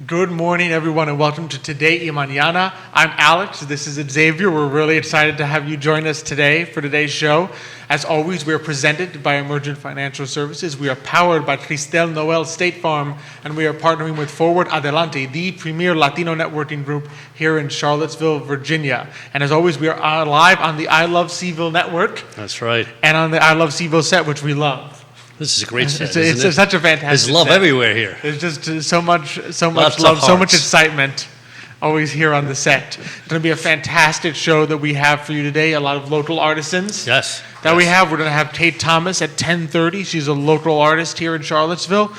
Good morning, everyone, and welcome to Today y Mañana. I'm Alex. This is Xavier. We're really excited to have you join us today for today's show. As always, we are presented by Emergent Financial Services. We are powered by Cristel, Noel, State Farm, and we are partnering with Forward Adelante, the premier Latino networking group here in Charlottesville, Virginia. And as always, we are live on the I Love CVille Network. That's right. And on the I Love CVille set, which we love. This is a great set. It's such a fantastic There's love set. everywhere here. There's just so much Lots love, of so much hearts. excitement always here on the set. It's going to be a fantastic show that we have for you today. A lot of local artisans. Yes. We're going to have Tate Thomas at 10:30. She's a local artist here in Charlottesville.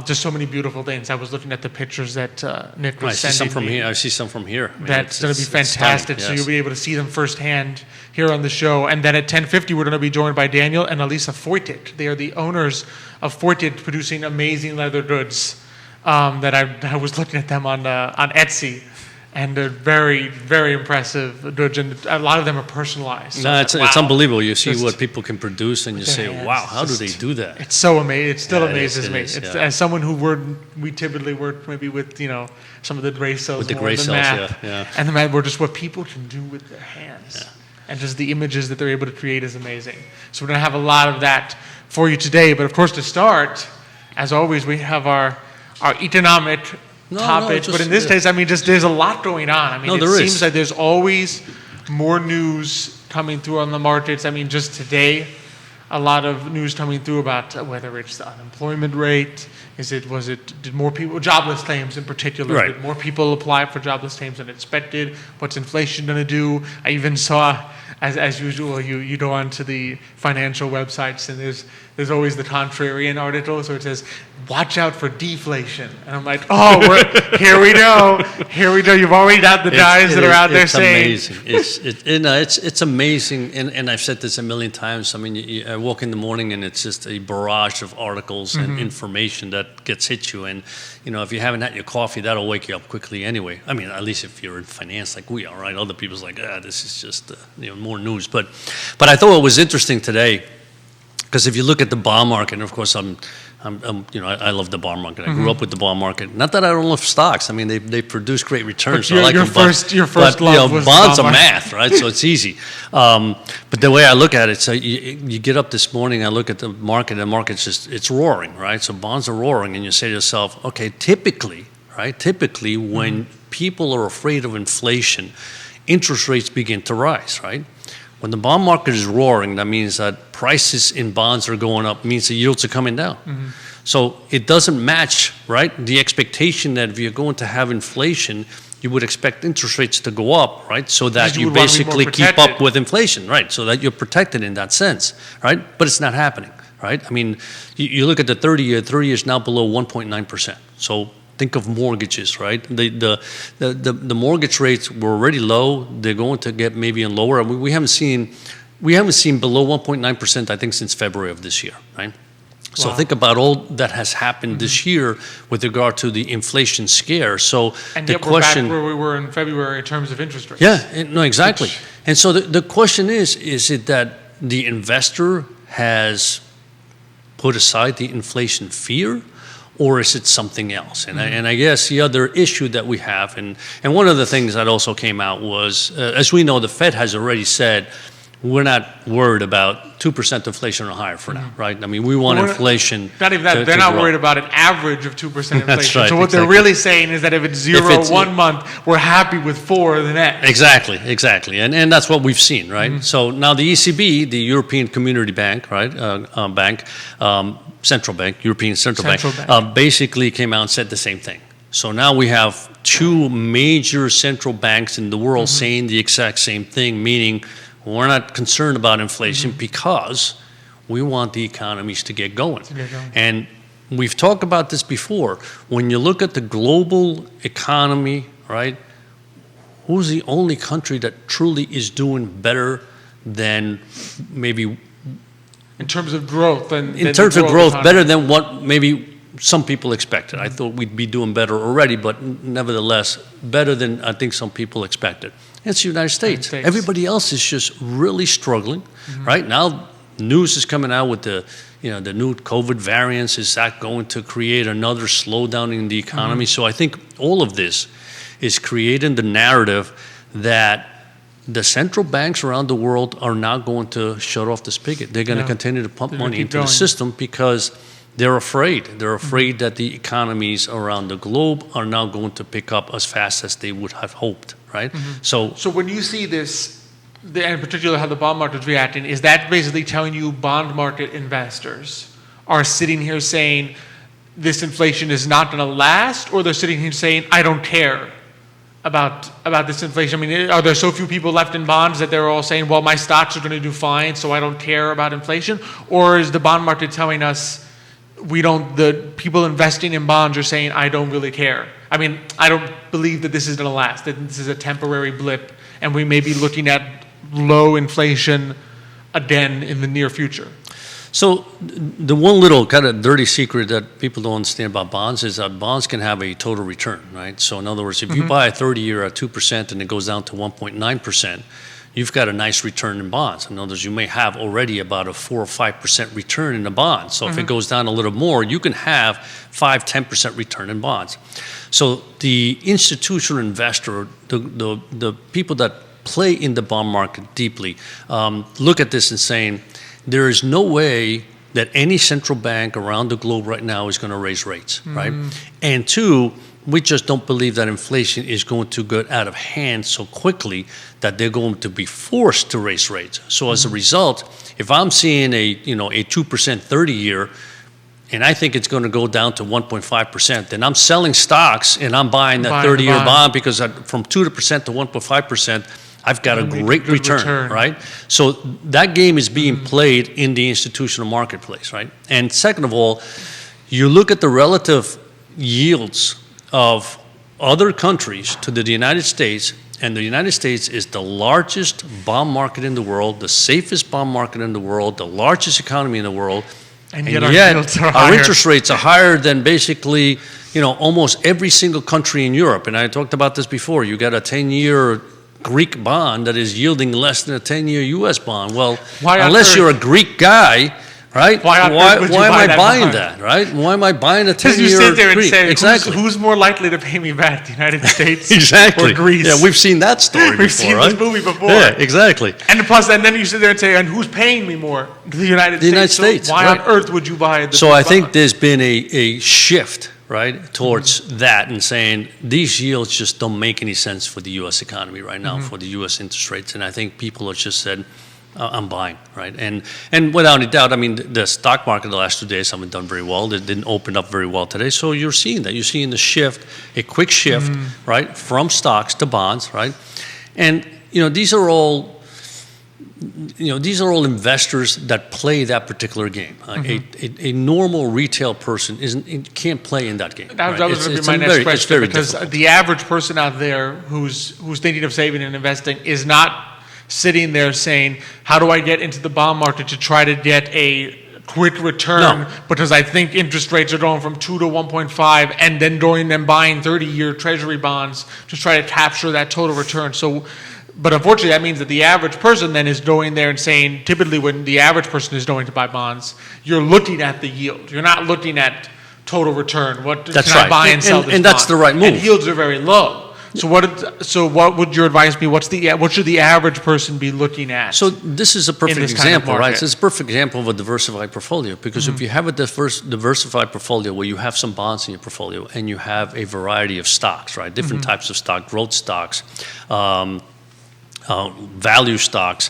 Just so many beautiful things. I was looking at the pictures that Nick was sending some from me. here. I see some from here. I mean, That's going to be fantastic. So you'll be able to see them firsthand here on the show. And then at 10:50, we're going to be joined by Daniel and Alisa Foytik. They are the owners of Foitek, producing amazing leather goods. That I was looking at them on Etsy, and they're very, very impressive goods. And a lot of them are personalized. So No, it's unbelievable. You see Just what people can produce, and you say, hands. "Wow, how do they do that?" It's so amazing. It still Yeah, it amazes is, me. it is, It's, yeah. as someone we typically work maybe with some of the gray cells, With the more gray than cells, math. yeah. And the math, we're just what people can do with their hands, and just the images that they're able to create is amazing. So we're gonna have a lot of that for you today. But of course, to start, as always, we have our economic topic. But in this case, I mean, just there's a lot going on. I mean, it seems like there's always more news coming through on the markets. I mean, just today, a lot of news coming through about whether it's the unemployment rate. Did more people, jobless claims in particular, Right. did more people apply for jobless claims than expected? What's inflation going to do? I even saw, as usual, you go onto the financial websites and there's always the contrarian article. So it says, watch out for deflation. And I'm like, oh, here we go. Here we go. You've already got the guys that are out there saying. It's amazing. It's amazing. And I've said this a million times. I mean, I walk in the morning and it's just a barrage of articles and information that gets hit you. And, if you haven't had your coffee, that'll wake you up quickly anyway. I mean, at least if you're in finance like we are, right? Other people's like, this is just, more news. But I thought it was interesting today, because if you look at the bond market, and of course I love the bond market. I grew up with the bond market. Not that I don't love stocks. I mean, they produce great returns. But your first love was bonds the are bond math, right? So it's easy. But the way I look at it, so you get up this morning, I look at the market, and the market's it's roaring, right? So bonds are roaring, and you say to yourself, okay, typically, when people are afraid of inflation, interest rates begin to rise, right? When the bond market is roaring, that means that prices in bonds are going up, means the yields are coming down. So it doesn't match, right, the expectation that if you're going to have inflation, you would expect interest rates to go up, right, so that you basically keep up with inflation, right, so that you're protected in that sense, right? But it's not happening, right? I mean, you look at the 30-year, 30 years now below 1.9%. So think of mortgages, right? The mortgage rates were already low. They're going to get maybe lower. We haven't seen below 1.9%, I think, since February of this year, right? So think about all that has happened this year with regard to the inflation scare. So and the yet question, we're back where we were in February in terms of interest rates. Yeah, no, exactly. And so the question is it that the investor has put aside the inflation fear, or is it something else? And I guess the other issue that we have, and one of the things that also came out was, as we know, the Fed has already said, we're not worried about 2% inflation or higher for now, right? I mean, we want inflation. Not even that. They're not worried about an average of 2% inflation. That's right, so what they're really saying is that if it's 1 month, we're happy with 4 the next. Exactly. And that's what we've seen, right? So now the ECB, the European Community Bank, right, Central Bank, European Central Bank, basically came out and said the same thing. So now we have 2 major central banks in the world saying the exact same thing, meaning we're not concerned about inflation because we want the economies to get going. And we've talked about this before. When you look at the global economy, right, who's the only country that truly is doing better than maybe in terms of growth, better than what maybe some people expected. I thought we'd be doing better already, but nevertheless, better than I think some people expected. It's the United States. Everybody else is just really struggling. Right now, News is coming out with the new COVID variants. Is that going to create another slowdown in the economy? So I think all of this is creating the narrative that the central banks around the world are not going to shut off the spigot. They're going to continue to pump money into the system because they're afraid. They're afraid that the economies around the globe are now going to pick up as fast as they would have hoped, right? So when you see this, in particular how the bond market's reacting, is that basically telling you bond market investors are sitting here saying this inflation is not going to last, or they're sitting here saying, I don't care about this inflation? I mean, are there so few people left in bonds that they're all saying, well, my stocks are going to do fine, so I don't care about inflation? Or is the bond market telling us the people investing in bonds are saying, I don't really care? I mean, I don't believe that this is going to last, that this is a temporary blip, and we may be looking at low inflation again in the near future. So the one little kind of dirty secret that people don't understand about bonds is that bonds can have a total return, right? So in other words, if you buy a 30-year at 2% and it goes down to 1.9%, you've got a nice return in bonds. In other words, you may have already about a 4 or 5% return in the bonds. So if it goes down a little more, you can have 5-10% return in bonds. So the institutional investor, the people that play in the bond market deeply, look at this and saying, there is no way that any central bank around the globe right now is going to raise rates, right? And two, we just don't believe that inflation is going to get out of hand so quickly that they're going to be forced to raise rates. So as a result, if I'm seeing a 2% 30-year, and I think it's going to go down to 1.5%, then I'm selling stocks and I'm buying that 30-year bond because from 2% to 1.5%, I've got a great return, right? So that game is being played in the institutional marketplace, right? And second of all, you look at the relative yields of other countries to the United States, and the United States is the largest bond market in the world, the safest bond market in the world, the largest economy in the world, and yet our interest rates are higher than basically, almost every single country in Europe. And I talked about this before. You got a 10-year Greek bond that is yielding less than a 10-year U.S. bond. Well, unless you're a Greek guy, right? Why am I buying that, right? Why am I buying a 10-year Greek? Because you sit there and say, exactly. Who's more likely to pay me back, the United States exactly. or Greece? Yeah, we've seen that story before, We've seen right? this movie before. Yeah, exactly. And then you sit there and say, and who's paying me more? The United States. So why on earth would you buy this? So I think there's been a shift, right, towards that, and saying these yields just don't make any sense for the U.S. economy right now, for the U.S. interest rates. And I think people have just said, I'm buying, right? And without any doubt, I mean, the stock market the last 2 days haven't done very well. They didn't open up very well today. So you're seeing that. You're seeing the shift, a quick shift, right, from stocks to bonds, right? And, these are all investors that play that particular game. A normal retail person can't play in that game. That was going to be my next question, because the average person out there who's thinking of saving and investing is not sitting there saying, how do I get into the bond market to try to get a quick return, because I think interest rates are going from 2 to 1.5, and then going and buying 30-year treasury bonds to try to capture that total return. So, but unfortunately, that means that the average person then is going there and saying, typically when the average person is going to buy bonds, you're looking at the yield. You're not looking at total return. What can I buy and sell this bond? And that's the right move. And yields are very low. So what would your advice be? What should the average person be looking at? So this is a perfect example, right? So it's a perfect example of a diversified portfolio, because if you have a diversified portfolio where you have some bonds in your portfolio and you have a variety of stocks, right? Different types of stock, growth stocks, value stocks,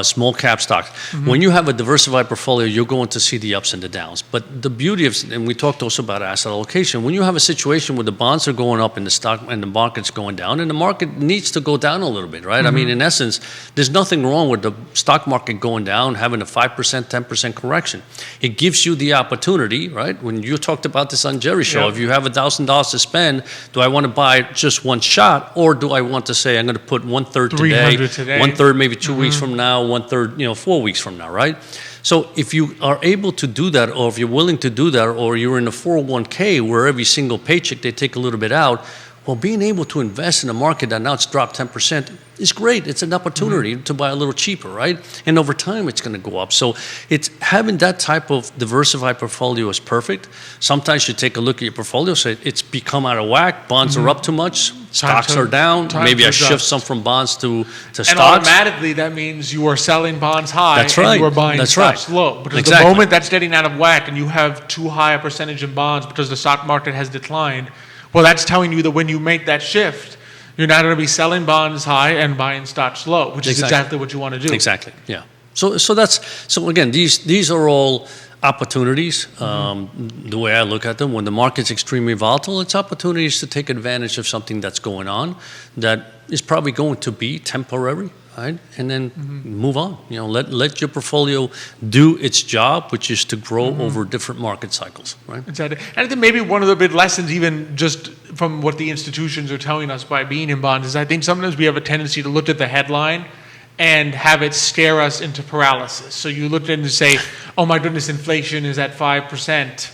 small cap stocks. When you have a diversified portfolio, you're going to see the ups and the downs. But the beauty of, and we talked also about asset allocation, when you have a situation where the bonds are going up and the stock and the market's going down, and the market needs to go down a little bit, right? I mean, in essence, there's nothing wrong with the stock market going down, having a 5%, 10% correction. It gives you the opportunity, right? When you talked about this on Jerry's show, if you have $1,000 to spend, do I want to buy just one shot, or do I want to say I'm going to put 1/3 today, 1/3 maybe 2 weeks from now, 1/3 4 weeks from now, right? So if you are able to do that, or if you're willing to do that, or you're in a 401k where every single paycheck they take a little bit out, Well, being able to invest in a market that now it's dropped 10% is great. It's an opportunity to buy a little cheaper, right? And over time, it's going to go up. So it's having that type of diversified portfolio is perfect. Sometimes you take a look at your portfolio, say it's become out of whack. Bonds are up too much. Stocks are down. Maybe I shift some from bonds to stocks. And automatically, that means you are selling bonds high. That's right. And you are buying stocks low. Because the moment that's getting out of whack and you have too high a percentage in bonds because the stock market has declined, well, that's telling you that when you make that shift, you're not going to be selling bonds high and buying stocks low, which is exactly what you want to do. Exactly. Yeah. So again, these are all opportunities. The way I look at them, when the market's extremely volatile, it's opportunities to take advantage of something that's going on that is probably going to be temporary, right? And then move on. Let your portfolio do its job, which is to grow over different market cycles, right? Exactly. And I think maybe one of the big lessons, even just from what the institutions are telling us by being in bonds, is I think sometimes we have a tendency to look at the headline and have it scare us into paralysis. So you look at it and say, oh my goodness, inflation is at 5%.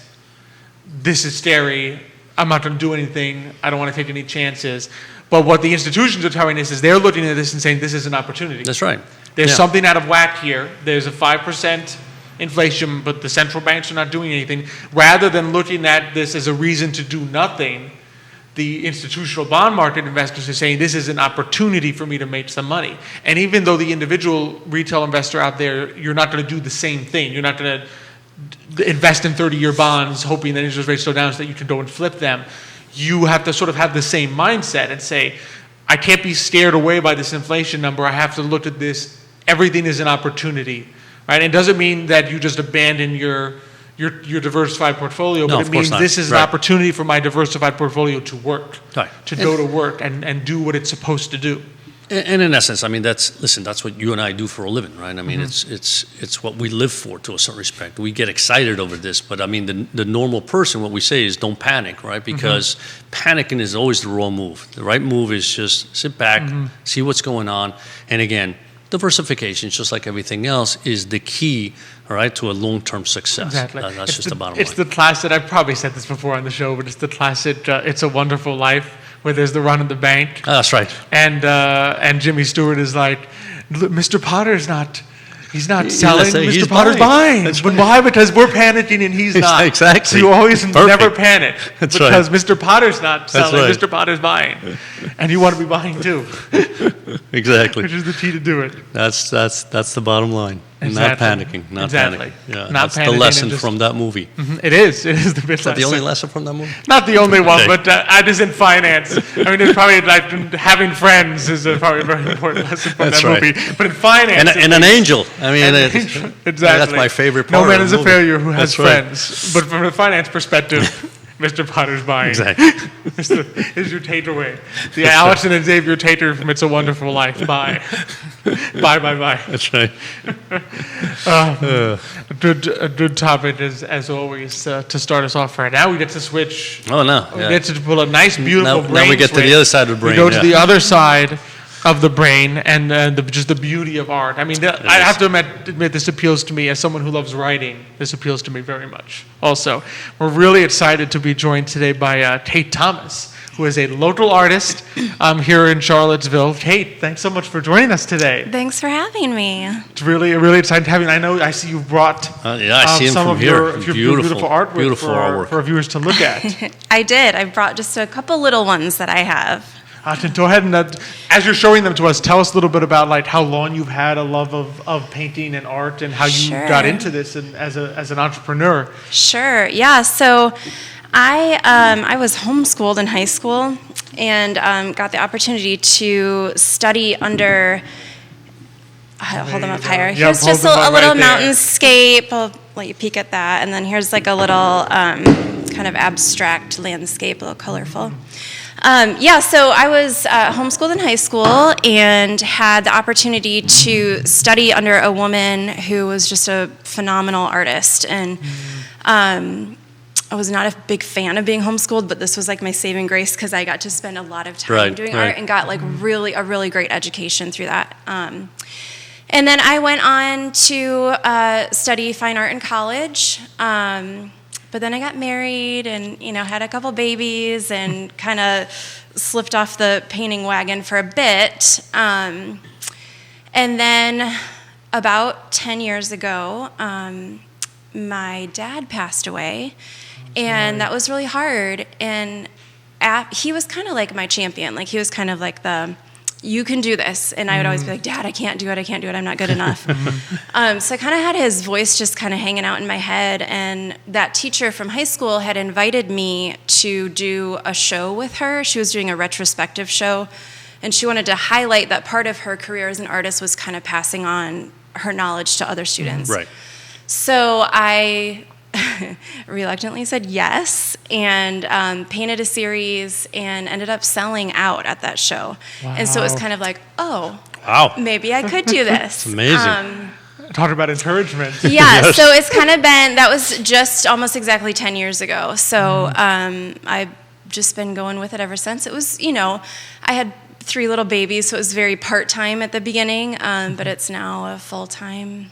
This is scary. I'm not going to do anything. I don't want to take any chances. But what the institutions are telling us is they're looking at this and saying this is an opportunity. That's right. There's something out of whack here. There's a 5% inflation, but the central banks are not doing anything. Rather than looking at this as a reason to do nothing, the institutional bond market investors are saying this is an opportunity for me to make some money. And even though the individual retail investor out there, you're not going to do the same thing. You're not going to invest in 30-year bonds hoping that interest rates go down so that you can go and flip them. You have to sort of have the same mindset and say, I can't be scared away by this inflation number. I have to look at this. Everything is an opportunity, right? It doesn't mean that you just abandon your diversified portfolio, but it means this is an opportunity for my diversified portfolio to work, to go to work and do what it's supposed to do. And in essence, I mean, that's what you and I do for a living, right? I mean, it's what we live for to a certain respect. We get excited over this, but I mean, the normal person, what we say is don't panic, right? Because panicking is always the wrong move. The right move is just sit back, see what's going on. And again, diversification, just like everything else, is the key, all right, to a long-term success. Exactly. That's just the bottom line. It's the classic, I've probably said this before on the show, but it's the classic It's a Wonderful Life, where there's the run of the bank. Oh, that's right. And Jimmy Stewart is like, Mr. Potter's not, he's not selling, Mr. Potter's buying. That's but right. why? Because we're panicking and he's not. Exactly. So you always never panic. That's because right. Mr. Potter's not selling, right. Mr. Potter's buying. And you want to be buying too. Exactly. Which is the key to do it. That's the bottom line. Exactly. Not panicking. Not panicking. Yeah, Not that's panicking the lesson from that movie. It is the big Is that the only lesson from that movie? Not the only one, but I just in finance. I mean, it's probably like having friends is probably a very important lesson from that movie. But in finance, and an angel. I mean, exactly. That's my favorite part. No man of is the a movie. failure who has That's right. friends. But from a finance perspective, Mr. Potter's buying. Exactly. Is your Tater way. The Allison and Xavier Tater from It's a Wonderful Life. Bye. Bye. That's right. A good topic as always to start us off right now. We get to switch. Oh, no. We get to pull a nice, beautiful brain Now we get switch. to the other side of the brain. We go to the other side of the brain and just the beauty of art. I mean, I have to admit this appeals to me as someone who loves writing. This appeals to me very much. Also, we're really excited to be joined today by Kate Thomas, who is a local artist here in Charlottesville. Kate, thanks so much for joining us today. Thanks for having me. It's really exciting to have you. I see you've brought I see him some from of here. your beautiful artwork Beautiful artwork. for our viewers to look at. I did. I brought just a couple little ones that I have. Go ahead and, as you're showing them to us, tell us a little bit about like how long you've had a love of painting and art and how you got into this and as an entrepreneur. Sure. Yeah. So I was homeschooled in high school and got the opportunity to study under. I'll hold them up higher. Here's just a little mountainscape. I'll let you peek at that. And then here's like a little kind of abstract landscape, a little colorful. So I was homeschooled in high school and had the opportunity to study under a woman who was just a phenomenal artist. And I was not a big fan of being homeschooled, but this was like my saving grace because I got to spend a lot of time doing art and got like a really great education through that. And then I went on to study fine art in college. but then I got married and, had a couple babies and kind of slipped off the painting wagon for a bit. And then about 10 years ago, my dad passed away, and that was really hard. And he was kind of like my champion. Like, he was kind of like you can do this. And I would always be like, Dad, I can't do it, I'm not good enough. So I kind of had his voice just kind of hanging out in my head. And that teacher from high school had invited me to do a show with her. She was doing a retrospective show, and she wanted to highlight that part of her career as an artist was kind of passing on her knowledge to other students. Right. So I reluctantly said yes, and painted a series and ended up selling out at that show. Wow. And so it was kind of like, oh, Wow. maybe I could do this. Amazing. Talk about encouragement. Yeah, Yes. so it's kind of been, that was just almost exactly 10 years ago. So I've just been going with it ever since. It was, I had 3 little babies, so it was very part-time at the beginning, but it's now a full-time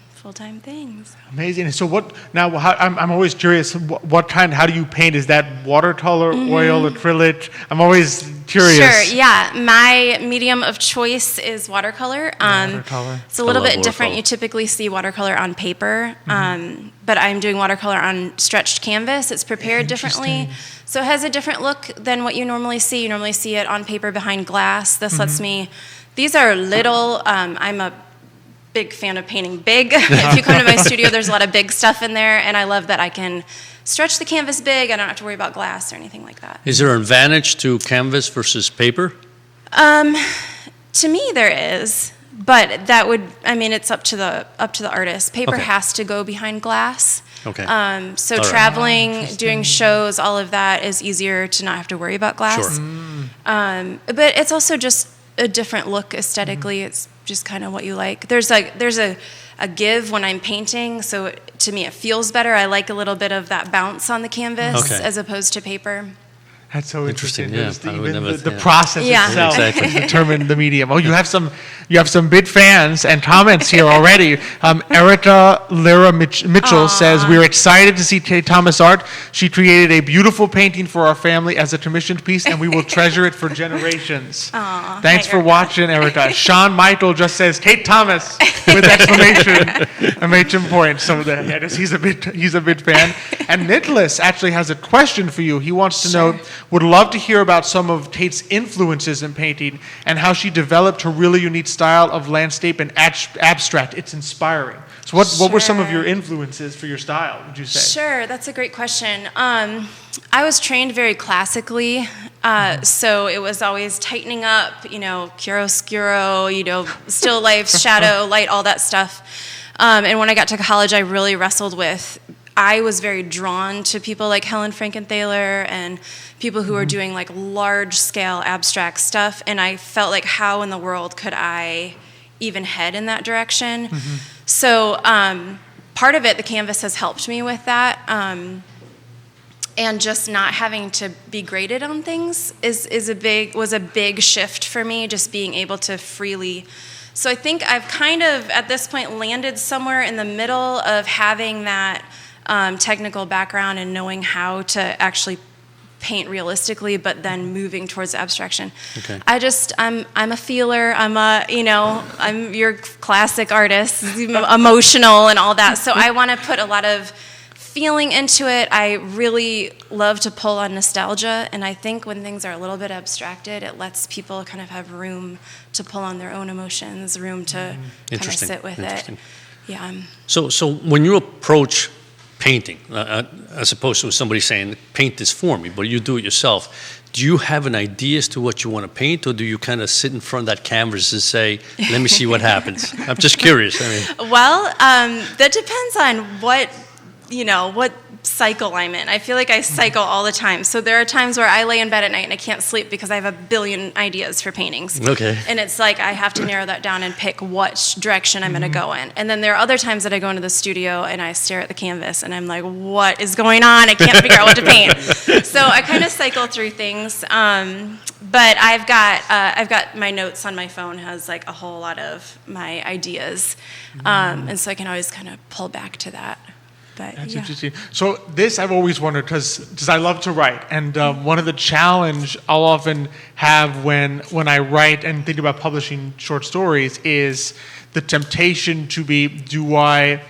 thing. So. Amazing. So I'm always curious, how do you paint? Is that watercolor, oil, acrylic? I'm always curious. Sure, yeah. My medium of choice is watercolor. Watercolor. It's a little I love bit different. watercolor. You typically see watercolor on paper, but I'm doing watercolor on stretched canvas. It's prepared differently. So it has a different look than what you normally see. You normally see it on paper behind glass. This lets me, these are little, I'm a big fan of painting big. If you come to my studio, there's a lot of big stuff in there, and I love that I can stretch the canvas big. I don't have to worry about glass or anything like that. Is there an advantage to canvas versus paper? To me, there is, but it's up to the artist. Paper Okay. has to go behind glass. Okay. So All right. traveling, doing shows, all of that is easier to not have to worry about glass. Sure. But it's also just a different look aesthetically. It's just kind of what you like. There's a give when I'm painting, so to me it feels better. I like a little bit of that bounce on the canvas Okay. as opposed to paper. That's so interesting. Interesting, yeah. I would Even never- the yeah. process Yeah. itself Exactly. to determine the medium. Oh, you have some big fans and comments here already. Erica Lyra Mitchell says, "We're excited to see Thomas' art. She created a beautiful painting for our family as a commissioned piece, and we will treasure it for generations." Aw, Thanks hi, for Erica. watching, Erica. Sean Michael just says, "Tate Thomas," with exclamation point. So I guess he's a big fan. And Nicholas actually has a question for you. He wants to know, would love to hear about some of Tate's influences in painting and how she developed her really unique style of landscape and abstract. It's inspiring. So what were some of your Sure. influences for your style, would you say? Sure, that's a great question. I was trained very classically, so it was always tightening up, chiaroscuro, still lifes, shadow, light, all that stuff. And when I got to college, I really wrestled with, I was very drawn to people like Helen Frankenthaler and people who are doing like large-scale abstract stuff, and I felt like, how in the world could I even head in that direction? So part of it, the canvas has helped me with that. And just not having to be graded on things was a big shift for me, just being able to freely. So I think I've kind of, at this point, landed somewhere in the middle of having that technical background and knowing how to actually paint realistically, but then moving towards abstraction. Okay. I'm a feeler. I'm your classic artist, emotional and all that. So I want to put a lot of feeling into it. I really love to pull on nostalgia, and I think when things are a little bit abstracted, it lets people kind of have room to pull on their own emotions, room to kind of Interesting. sit with it. Interesting. Yeah. So when you approach painting, as opposed to somebody saying, paint this for me, but you do it yourself, do you have an idea as to what you want to paint, or do you kind of sit in front of that canvas and say, let me see what happens? I'm just curious. Well, that depends on what cycle I'm in. I feel like I cycle all the time. So there are times where I lay in bed at night and I can't sleep because I have a billion ideas for paintings. Okay. And it's like I have to narrow that down and pick what direction I'm going to go in. And then there are other times that I go into the studio and I stare at the canvas and I'm like, what is going on? I can't figure out what to paint. So I kind of cycle through things. But I've got my notes on my phone has like a whole lot of my ideas. And so I can always kind of pull back to that. But That's yeah. interesting. So this I've always wondered because I love to write, and one of the challenge I'll often have when I write and think about publishing short stories is the temptation to be, do I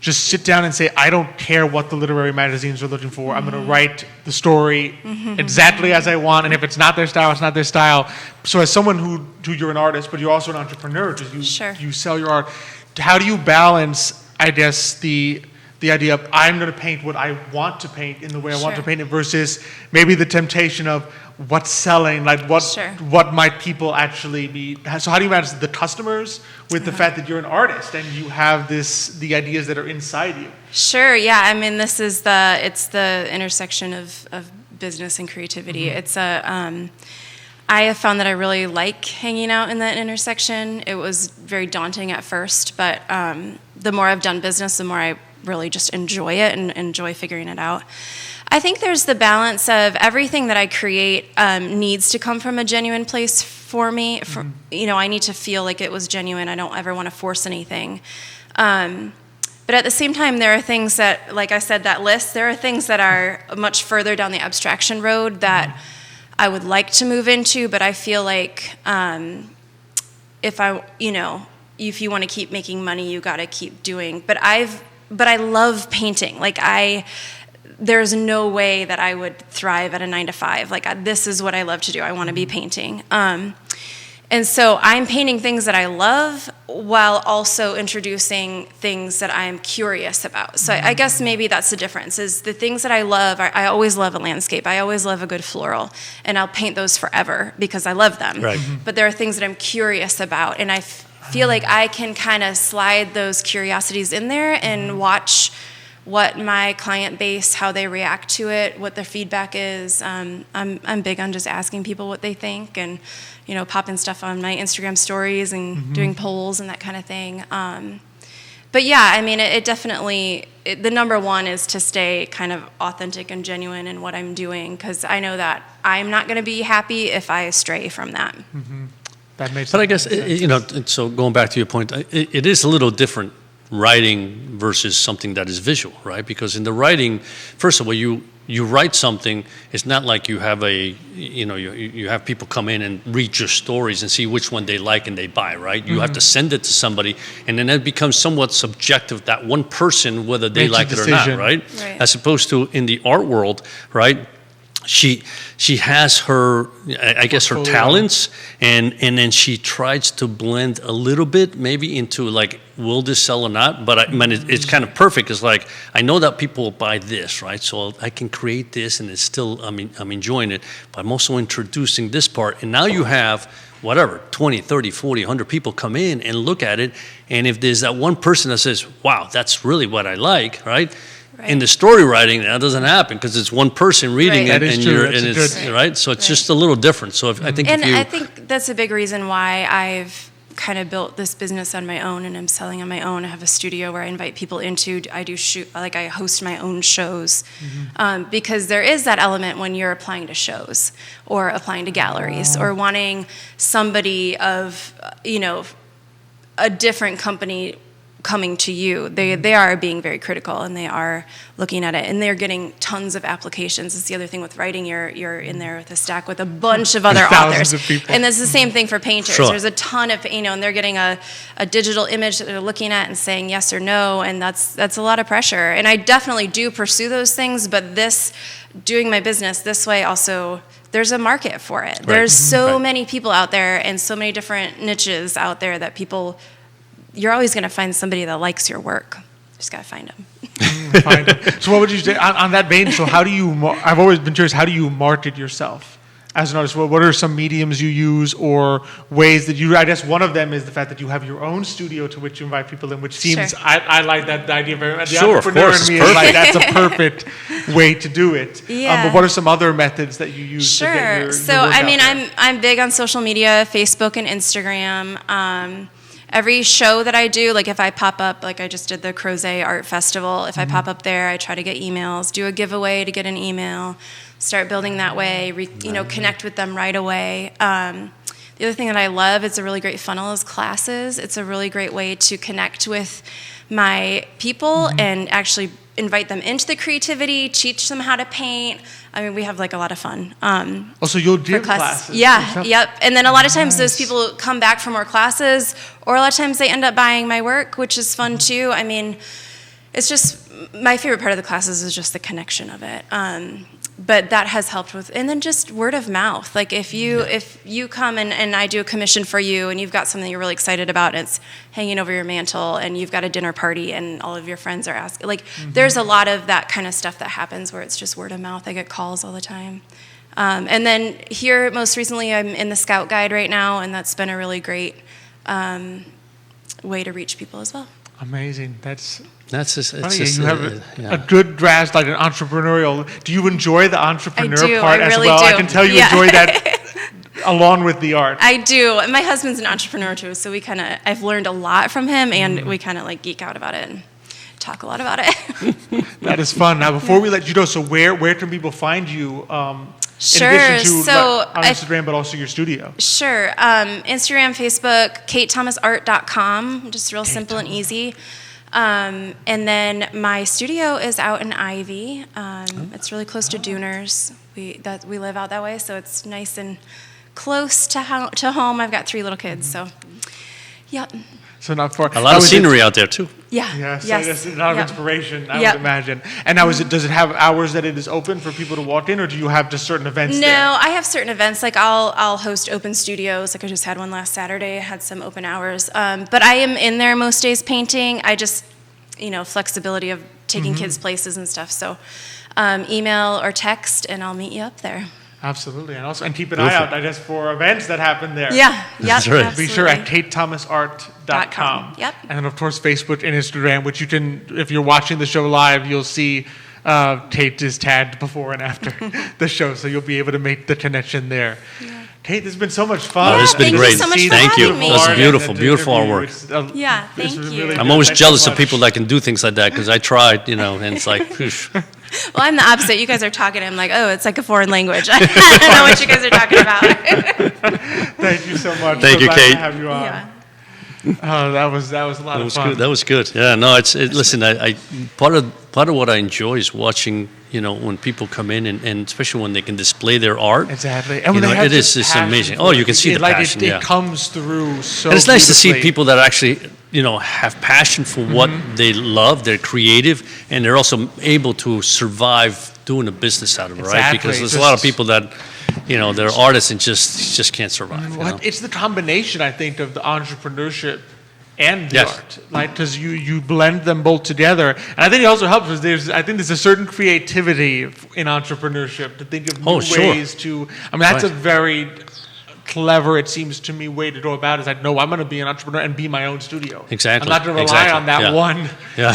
just sit down and say, I don't care what the literary magazines are looking for. I'm going to write the story exactly as I want, and if it's not their style, it's not their style. So as someone who you're an artist, but you're also an entrepreneur because you sell your art, how do you balance, I guess, the idea of I'm going to paint what I want to paint in the way I want to paint it versus maybe the temptation of what's selling, like what might people actually be. So how do you manage the customers with the fact that you're an artist and you have the ideas that are inside you? Sure. Yeah. I mean, it's the intersection of business and creativity. It's I have found that I really like hanging out in that intersection. It was very daunting at first, but the more I've done business, the more I really just enjoy it and enjoy figuring it out. I think there's the balance of everything that I create needs to come from a genuine place for me. I need to feel like it was genuine. I don't ever want to force anything. But at the same time, there are things that, like I said, that list, there are things that are much further down the abstraction road that I would like to move into, but I feel like if you want to keep making money, you got to keep doing. But I love painting. Like there's no way that I would thrive at a 9-to-5. Like this is what I love to do. I want to be painting. And so I'm painting things that I love while also introducing things that I'm curious about. So I guess maybe that's the difference, is the things that I love, I always love a landscape. I always love a good floral. And I'll paint those forever because I love them. Right. But there are things that I'm curious about. And I feel like I can kind of slide those curiosities in there and watch what my client base, how they react to it, what their feedback is. I'm big on just asking people what they think and, popping stuff on my Instagram stories and doing polls and that kind of thing. But yeah, I mean, it definitely, the number one is to stay kind of authentic and genuine in what I'm doing, because I know that I'm not going to be happy if I stray from that. That makes sense. But I guess, so going back to your point, it is a little different writing versus something that is visual, right? Because in the writing, first of all, you write something. It's not like you have you have people come in and read your stories and see which one they like and they buy, right? You have to send it to somebody, and then it becomes somewhat subjective, that one person, whether they like it or not, right? As opposed to in the art world, right? She has her, I guess, her talents, and then she tries to blend a little bit, maybe into like, will this sell or not? But it's kind of perfect. It's like, I know that people will buy this, right? So I can create this, and it's still, I'm enjoying it, but I'm also introducing this part. And now you have, whatever, 20, 30, 40, 100 people come in and look at it. And if there's that one person that says, wow, that's really what I like, right? In the story writing, that doesn't happen because it's one person reading it, and it's right. So it's just a little different. So I think that's a big reason why I've kind of built this business on my own, and I'm selling on my own. I have a studio where I invite people into. I host my own shows, because there is that element when you're applying to shows or applying to galleries or wanting somebody of a different company coming to you. They are being very critical, and they are looking at it, and they're getting tons of applications. It's the other thing with writing. You're in there with a stack with a bunch of other authors, and it's the same thing for painters. There's a ton of and they're getting a digital image that they're looking at and saying yes or no, and that's a lot of pressure. And I definitely do pursue those things, but doing my business this way also, there's a market for it. There's so many people out there and so many different niches out there that you're always going to find somebody that likes your work. Just got to find them. So what would you say on that vein? So I've always been curious, how do you market yourself as an artist? What are some mediums you use or ways that I guess one of them is the fact that you have your own studio to which you invite people in, which seems, I like that idea very much. The entrepreneur in me is like, that's a perfect way to do it. Yeah. But what are some other methods that you use to get your So, work I mean, out there? I'm big on social media, Facebook and Instagram. Every show that I do, like if I pop up, like I just did the Crozet Art Festival, if I pop up there, I try to get emails, do a giveaway to get an email, start building that way, connect with them right away. The other thing that I love, it's a really great funnel, is classes. It's a really great way to connect with my people and actually invite them into the creativity, teach them how to paint. I mean, we have like a lot of fun. Also, you'll give classes. Yeah, yep. And then a lot of times those people come back for more classes, or a lot of times they end up buying my work, which is fun too. I mean, it's just, my favorite part of the classes is just the connection of it. But that has helped with, and then just word of mouth. Like if you come and I do a commission for you and you've got something you're really excited about and it's hanging over your mantle and you've got a dinner party and all of your friends are asking, like there's a lot of that kind of stuff that happens where it's just word of mouth. I get calls all the time. And then here, most recently, I'm in the Scout Guide right now, and that's been a really great way to reach people as well. Amazing. That's just, Funny, you have a good grasp, like an entrepreneurial. Do you enjoy the entrepreneur part as really well? do. I can tell you enjoy that along with the art. I do. My husband's an entrepreneur too, so I've learned a lot from him, and we kind of like geek out about it and talk a lot about it. That is fun. Now, before we let you go, so where can people find you? Sure. In addition to So on Instagram, but also your studio. Sure. Instagram, Facebook, KateThomasArt.com, just real simple and easy. And then my studio is out in Ivy. It's really close to Duners. We live out that way, so it's nice and close to home. I've got 3 little kids, so yep. So not far. A lot of scenery out there too. Yeah. Yeah, so Yes. that's a lot of inspiration, I would imagine. And now, does it have hours that it is open for people to walk in, or do you have just certain events there? No, I have certain events. Like I'll host open studios. Like I just had one last Saturday. I had some open hours. But I am in there most days painting. I just, flexibility of taking kids places and stuff. So email or text, and I'll meet you up there. Absolutely, and keep an eye out, I guess, for events that happen there. Yeah, That's right. Be sure at KateThomasArt.com. Yep. And then, of course, Facebook and Instagram, which you can, if you're watching the show live, you'll see Kate is tagged before and after the show, so you'll be able to make the connection there. Yeah. Kate, this has been so much fun. Oh, this has been thank great. You so much for Thank you. having me. That's beautiful artwork. Thank you. I'm always jealous of people that can do things like that because I tried, and it's like, whoosh. Well, I'm the opposite. You guys are talking, I'm like, oh, it's like a foreign language. I don't know what you guys are talking about. Thank you so much. Thank you, glad Kate. to have you on. Yeah. Oh, that was a lot of fun. Good. That was good. Yeah, no, listen, I part of what I enjoy is watching, when people come in and especially when they can display their art. Exactly. And when they have it is just amazing. Oh, you can see the passion. It comes through so And it's nice to see beautifully. people that actually, have passion for what they love. They're creative, and they're also able to survive doing a business out of it, right? Exactly. Because there's a lot of people that, they're artists and just can't survive. It's the combination, I think, of the entrepreneurship and the art, like, because you blend them both together, and I think it also helps because there's a certain creativity in entrepreneurship to think of new ways to. I mean, that's a very clever, it seems to me, way to go about it. Is like, no, I'm going to be an entrepreneur and be my own studio. Exactly. I'm not going to rely on that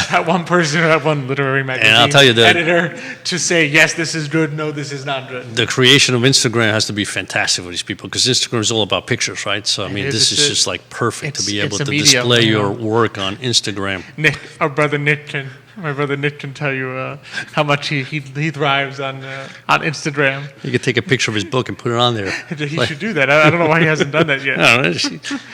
that one person or that one literary magazine And I'll tell you editor to say, yes, this is good, no, this is not good. The creation of Instagram has to be fantastic for these people because Instagram is all about pictures, right? So, I mean, this is just like perfect to be able to display your work on Instagram. My brother Nick can tell you how much he thrives on Instagram. You could take a picture of his book and put it on there. He should do that. I don't know why he hasn't done that yet.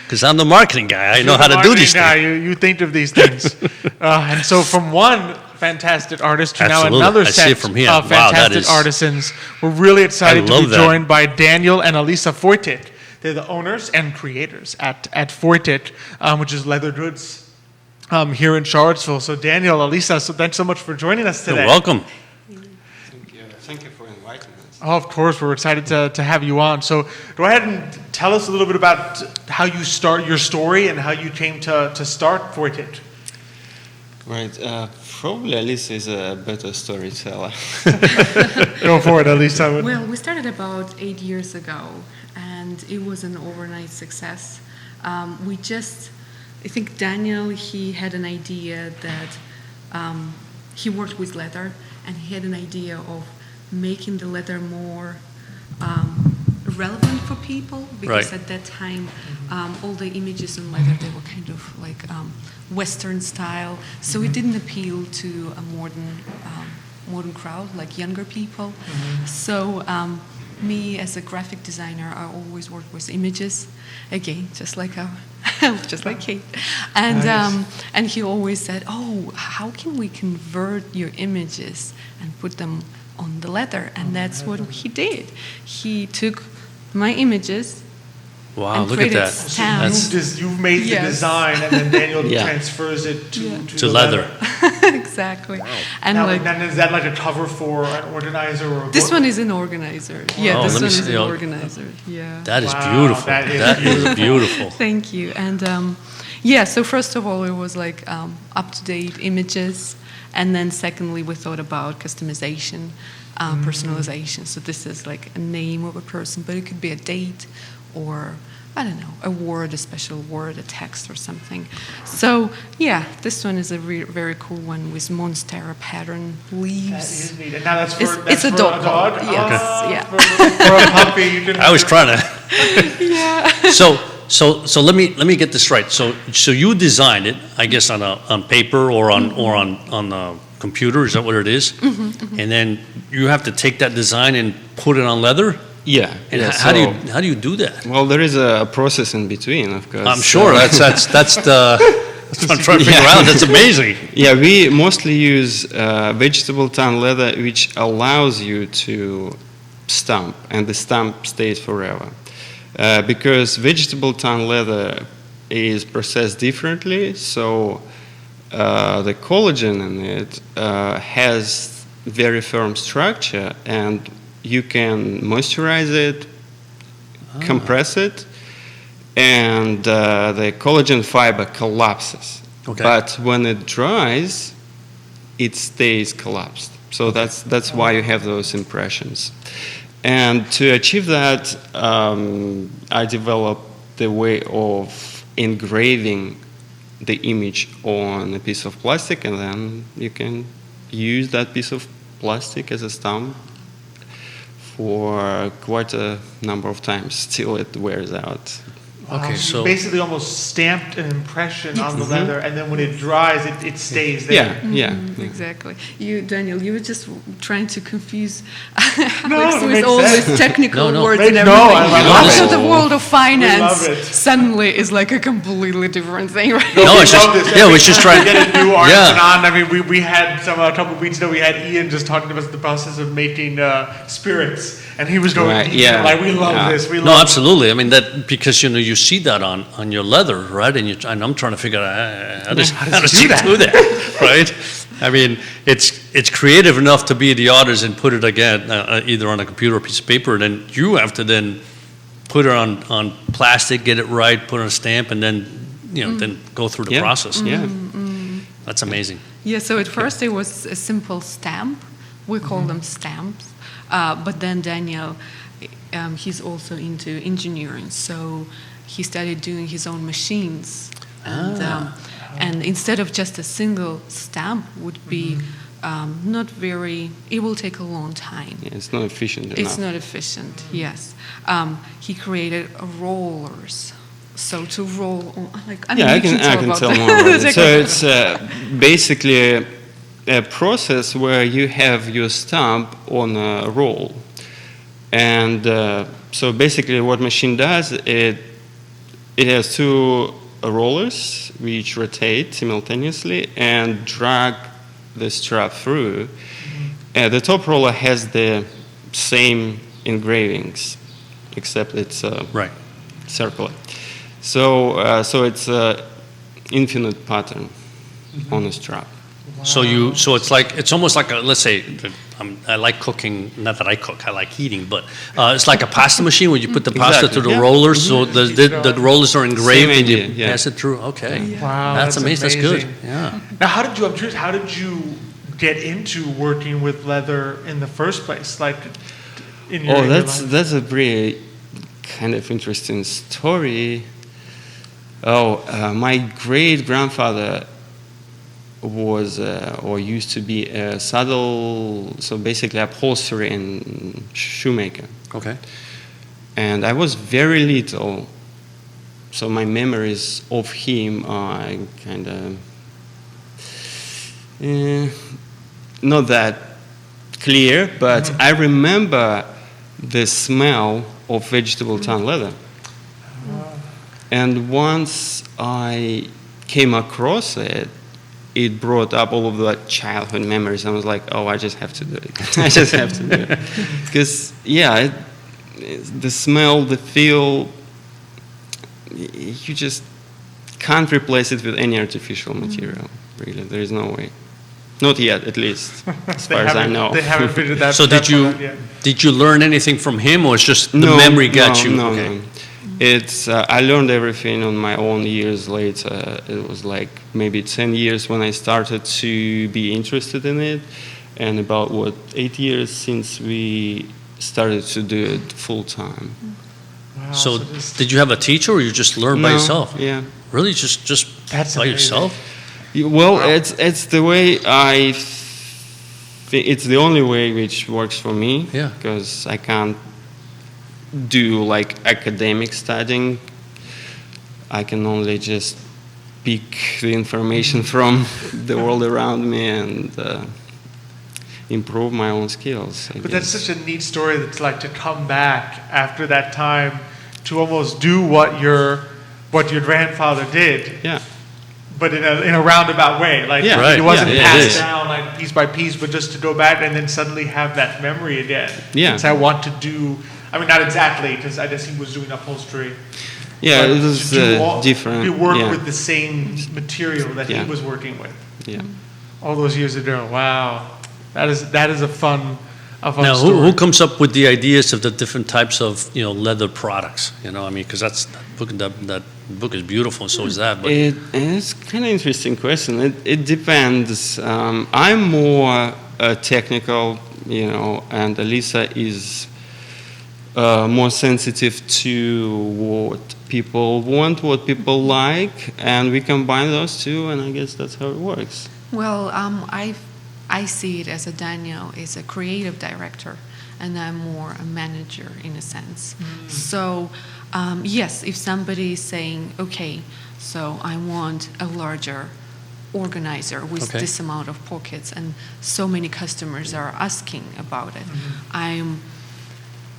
Because I'm the marketing guy. I know how to do these things. You think of these things. And so from one fantastic artist to now another set of fantastic artisans, we're really excited to be joined by Daniel and Alisa Foytik. They're the owners and creators at Foitek, which is leather goods here in Charlottesville. So Daniel, Alisa, thanks so much for joining us today. You're welcome. Thank you for inviting us. Oh, of course, we're excited to have you on. So go ahead and tell us a little bit about how you start your story and how you came to start Foitek. Right. Probably Alisa is a better storyteller. Go for it, Alisa. Well, we started about 8 years ago, and it was an overnight success. I think Daniel, he had an idea that he worked with leather, and he had an idea of making the leather more relevant for people, because at that time, all the images in leather, they were kind of like Western style, so it didn't appeal to a modern crowd, like younger people. So me as a graphic designer, I always work with images, again, just like Kate. And Nice. and he always said, "Oh, how can we convert your images and put them on the leather?" And that's what he did. He took my images. Wow, And look at created that. stamps. You've made the Yes. design, and then Daniel Yeah. transfers it to To the leather. Exactly. And Now, like then is that like a cover for an organizer or a this book? one is an organizer. Yeah, Oh, this let me one is see. an Oh. organizer. Yeah. That is Wow, beautiful. that is That is beautiful. Thank you. And yeah, so first of all, it was like up-to-date images, and then secondly, we thought about customization, personalization. So this is like a name of a person, but it could be a date, or I don't know, a word, a special word, a text, or something. So yeah, this one is a very cool one with monstera pattern That leaves. is neat. And now that's for, It's a dog dog? collar, yes, Oh, yeah. For a puppy. You can I was trying to. Yeah. So let me get this right. So you designed it, I guess, on paper or on the computer. Is that what it is? And then you have to take that design and put it on leather. Yeah. And yeah, how so- do you do that? Well, there is a process in between, of course. I'm sure that's what I'm trying to figure Yeah. out. That's amazing. Yeah, we mostly use vegetable tan leather, which allows you to stamp, and the stamp stays forever. Because vegetable tan leather is processed differently, so the collagen in it has very firm structure, and you can moisturize it, compress it, and the collagen fiber collapses. Okay. But when it dries, it stays collapsed. So that's why you have those impressions. And to achieve that, I developed the way of engraving the image on a piece of plastic, and then you can use that piece of plastic as a stamp for quite a number of times till it wears out. Okay, you so basically almost stamped an impression on the leather, and then when it dries, it stays there. Yeah, Exactly. You, Daniel, you were just trying to confuse No, Alex it with makes all sense. these technical No, no. words Right, and no, everything. I love So it. the world of finance love it. suddenly is like a completely different thing, right? No, We it's just love this. yeah, we're just Every trying. time we get a new artisan Yeah. on. I mean, we had a couple of weeks ago. We had Ian just talking about the process of making spirits, and he was going, Right, deep, yeah. like we love Yeah. this. We No, love absolutely. I mean that because you see that on your leather, right? And I'm trying to figure out how does you do that? right? I mean, it's creative enough to be the artist and put it again either on a computer or a piece of paper, and then you have to then put it on plastic, get it right, put on a stamp, and then then go through the Yeah. process. Yeah. That's amazing. Yeah, so at first it was a simple stamp. We call them stamps. But then Daniel, he's also into engineering. So he started doing his own machines. And instead of just a single stamp would be not very, it will take a long time. Yeah, it's not efficient enough. It's not efficient, yes. He created rollers. So to roll on, like, I mean, Yeah, you I can about tell the- more about the it. So technical- it's basically a process where you have your stamp on a roll. And so basically what machine does, it has two rollers which rotate simultaneously and drag the strap through. The top roller has the same engravings, except it's Right. circular. So it's an infinite pattern on a strap. So it's like it's almost like a, let's say I like cooking, not that I cook, I like eating, but it's like a pasta machine where you put the pasta Exactly, through the yeah. rollers, so the rollers are engraved and you idea, yeah. pass it through. Okay, Wow, that's amazing. That's good. amazing. Yeah. Now, I'm curious, how did you get into working with leather in the first place? Like, in your Oh, your life? that's a pretty kind of interesting story. My great grandfather was or used to be a saddle, so basically upholstery and shoemaker. Okay. And I was very little, so my memories of him are kind of not that clear, but I remember the smell of vegetable tan leather. And once I came across it, it brought up all of the childhood memories. I was like, oh, I just have to do it. I just have to do it. Because, yeah, the smell, the feel, you just can't replace it with any artificial material, really. There is no way. Not yet, at least, as far as I know. They haven't figured that. So that did you part out yet. did you learn anything from him, or it's just the memory got you? No, Okay. no. It's I learned everything on my own years later. It was like maybe 10 years when I started to be interested in it, and about 8 years since we started to do it full time. Wow, So this- did you have a teacher, or you just learned by No, yourself? Yeah. Really, just That's by amazing. yourself? Well, it's the way it's the only way which works for me. Yeah. Because I can't do like academic studying. I can only just pick the information from the world around me and improve my own skills. I But that's guess. such a neat story. That's like to come back after that time to almost do what your grandfather did, Yeah. but in a roundabout way. Like Yeah. Right. it wasn't Yeah, it passed is. down like piece by piece, but just to go back and then suddenly have that memory again. Yeah. It's I want to do. I mean, not exactly, because I guess he was doing upholstery. Yeah, but it was to do different. To work yeah. with the same material that Yeah. he was working with. Yeah. All those years ago. Wow, that is a fun Now, story. who comes up with the ideas of the different types of leather products? I mean, because that book is beautiful, and so is that. But It's kind of interesting question. It depends. I'm more technical, and Alisa is more sensitive to what people want, what people like, and we combine those two, and I guess that's how it works. Well, I see it as Daniel is a creative director, and I'm more a manager in a sense. So, yes, if somebody is saying, okay, so I want a larger organizer with Okay. this amount of pockets, and so many customers are asking about it,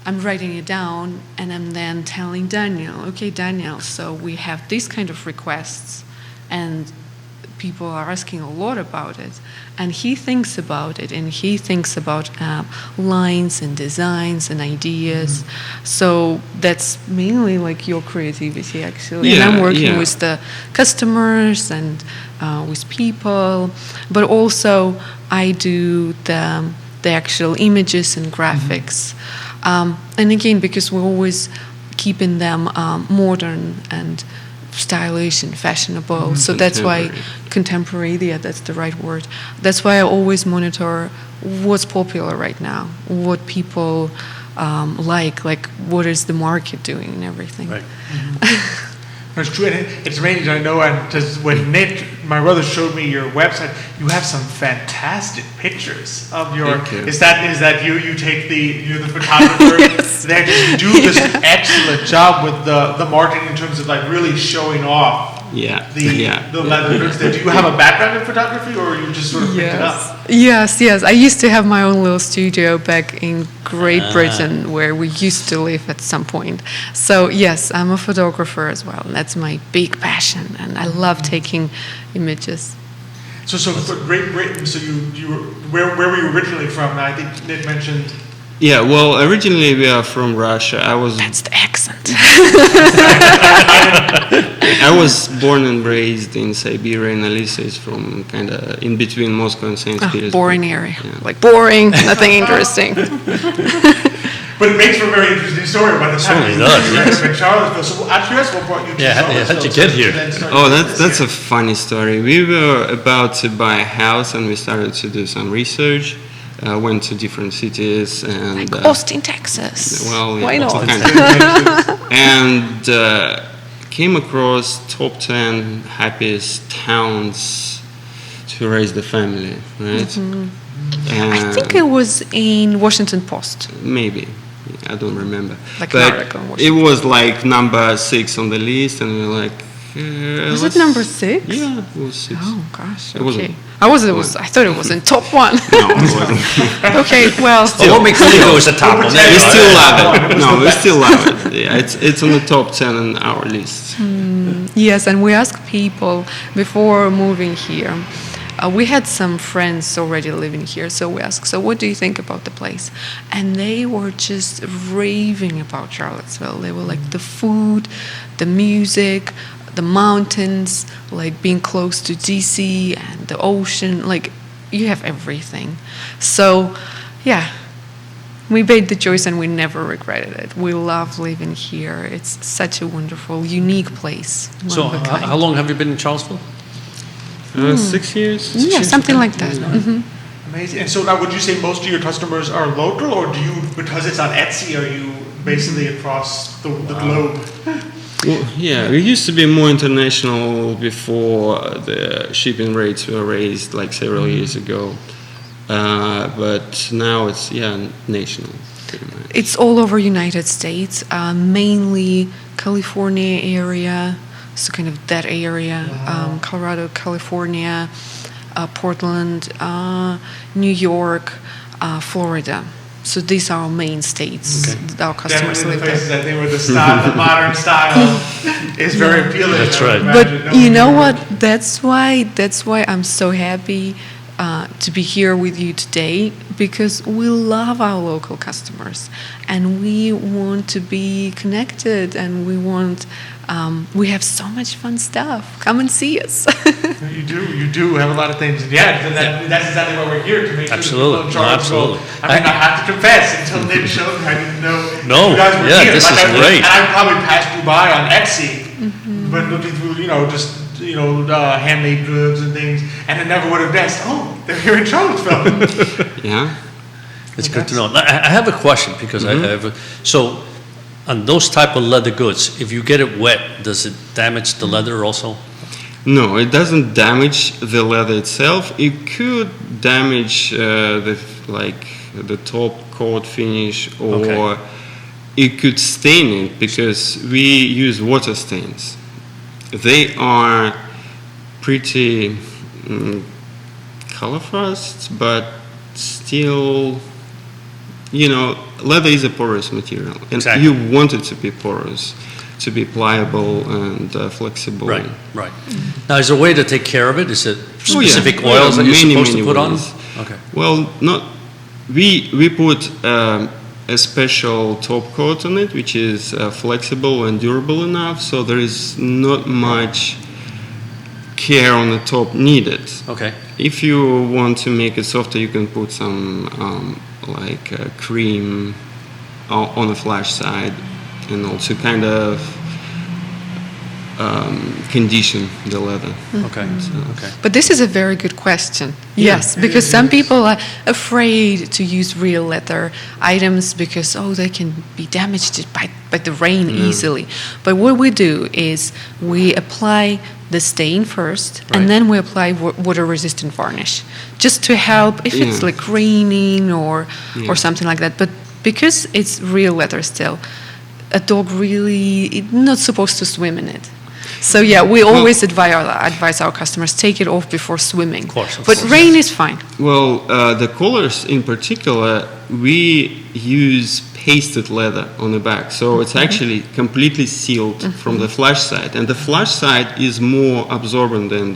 I'm writing it down, and I'm then telling Daniel, okay, Daniel, so we have these kind of requests, and people are asking a lot about it, and he thinks about it, and he thinks about lines and designs and ideas. So that's mainly like your creativity, actually. And I'm working with the customers and with people, but also I do the actual images and graphics. And again, because we're always keeping them modern and stylish and fashionable. So that's why contemporary, yeah, that's the right word. That's why I always monitor what's popular right now, what people like what is the market doing and everything. right. It's true, and it's amazing. I know, and just when Nick, my brother, showed me your website, you have some fantastic pictures of your. Thank you. Is that you? You take you're the photographer. That you do this excellent job with the marketing in terms of like really showing off. The leather goods. Do you have a background in photography, or you just sort of picked it up? Yes. I used to have my own little studio back in Great Britain, where we used to live at some point. So yes, I'm a photographer as well, and that's my big passion, and I love taking images. So for Great Britain. So you were, where were you originally from? I think Nick mentioned. Yeah, well, originally we are from Russia. That's the accent. I was born and raised in Siberia, and Alisa is from kind of in between Moscow and St. Petersburg. Boring area. Yeah. Like boring, nothing interesting. But it makes for a very interesting story about the time Certainly you does, yes. in Charlottesville. So I'm curious what brought you to Charlottesville. how'd you get here? Oh, that's a funny story. We were about to buy a house, and we started to do some research. Went to different cities and Like Austin, Texas. well, yeah, Why not? kind of. And came across top 10 happiest towns to raise the family, right? I think it was in Washington Post. Maybe. I don't remember. Like an but article in it Washington was like number 6 on the list, and we were like, Was it number 6? Yeah, it was 6. Oh gosh. It wasn't Okay. I thought it was in top one. No, it wasn't. Okay, well, Well, what makes you think it was the top one? We still love it. No, we still love it. Yeah, it's on the top 10 on our list. yes, and we ask people before moving here. We had some friends already living here, so we asked, so what do you think about the place? And they were just raving about Charlottesville. They were like the food, the music, the mountains, like being close to DC and the ocean, like you have everything. So, yeah, we made the choice and we never regretted it. We love living here. It's such a wonderful, unique place. So One of a kind. how long have you been in Charlottesville? 6 years? Yeah, something like that. Amazing. And so now, would you say most of your customers are local, or do you, because it's on Etsy, are you basically across the globe? Well, yeah, we used to be more international before the shipping rates were raised like several years ago. But now it's, national. Pretty much. It's all over United States, mainly California area, so kind of that area, Colorado, California, Portland, New York, Florida. So these are our main states that our customers Definitely live the places there. I think where the style, the modern style is very appealing. That's I would right. imagine. But you know what? That's why I'm so happy to be here with you today, because we love our local customers and we want to be connected, and we have so much fun stuff. Come and see us. You do have a lot of things. Yeah, that's exactly why we're here, to make Absolutely. sure that people in Charlottesville. Absolutely. I mean, I have to confess, until Nick showed me, I didn't know No, you guys were yeah, here. this is I great. And I probably passed you by on Etsy, but looking through, handmade goods and things, and I never would have guessed, oh, they're here in Charlottesville. Yeah. It's good to know. I have a question, because I have, so on those type of leather goods, if you get it wet, does it damage the leather also? No, it doesn't damage the leather itself. It could damage the top coat finish, or Okay. it could stain it, because we use water stains. They are pretty color fast, but still, leather is a porous material, and Exactly. you want it to be porous, to be pliable and flexible. Right. Now, is there a way to take care of it? Is it Oh, yeah. specific Yeah, oils that you're many, supposed to many put ways. on? Okay. Well, we put a special top coat on it, which is flexible and durable enough, so there is not much care on the top needed. Okay. If you want to make it softer, you can put some cream on the flash side, and also kind of condition the leather. Okay. Okay. But this is a very good question. Yes, because some people are afraid to use real leather items because, they can be damaged by the rain easily. But what we do is we apply the stain first, Right. and then we apply water-resistant varnish, just to help if it's Yeah. like raining or Yeah. something like that. But because it's real leather still, a dog really is not supposed to swim in it. So yeah, we always advise our customers, take it off before swimming. Of course. But rain is fine. Well, the collars in particular, we use pasted leather on the back, so it's actually completely sealed from the flash side, and the flash side is more absorbent than